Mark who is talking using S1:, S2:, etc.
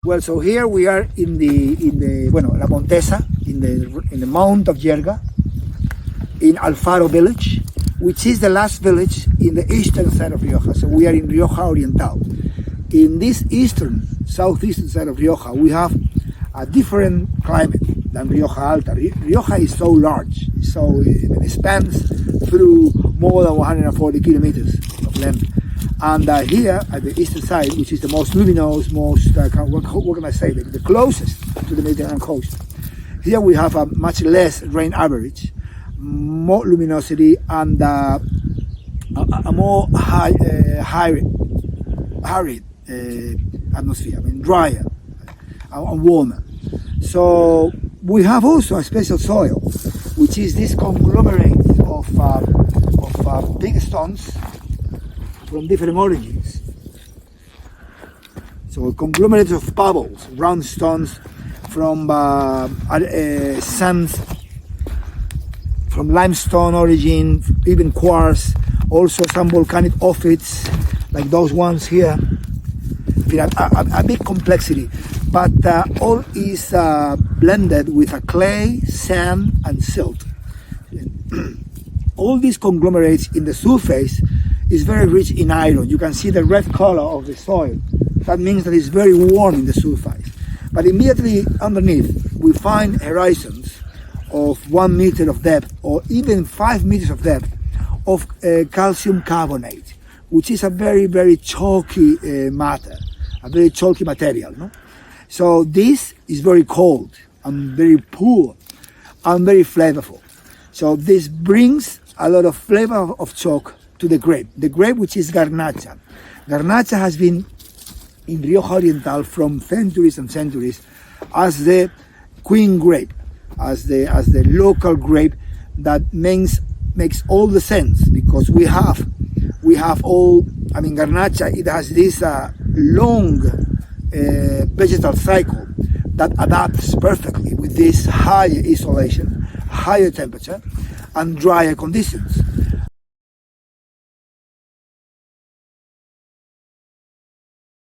S1: Well, so here we are in the La Montesa, in the Mount of Yerga, in Alfaro village, which is the last village in the eastern side of Rioja. So we are in Rioja Oriental. In this southeastern side of Rioja, we have a different climate than Rioja Alta. Rioja is so large, so it spans through more than 140 kilometers of length. And here at the eastern side, which is the most luminous, what can I say, the closest to the Mediterranean coast, here we have a much less rain average, more luminosity, and a more arid atmosphere, drier and warmer. So we have also a special soil, which is this conglomerate of big stones from different origins. So a conglomerate of pebbles, round stones from sands, from limestone origin, even quartz, also some volcanic ophids, like those ones here. A big complexity, but all is blended with a clay, sand, and silt. All these conglomerates in the surface is very rich in iron. You can see the red color of the soil. That means that it's very warm in the surface. But immediately underneath, we find horizons of 1 meter of depth, or even 5 meters of depth, of calcium carbonate, which is a very, very chalky matter, a very chalky material. No? So this is very cold and very poor and very flavorful. So this brings a lot of flavor of chalk to the grape which is garnacha. Garnacha has been in Rioja Oriental from centuries and centuries as the queen grape, as the local grape that makes all the sense, because we have all, garnacha, it has this long vegetal cycle that adapts perfectly with this higher isolation, higher temperature, and drier conditions.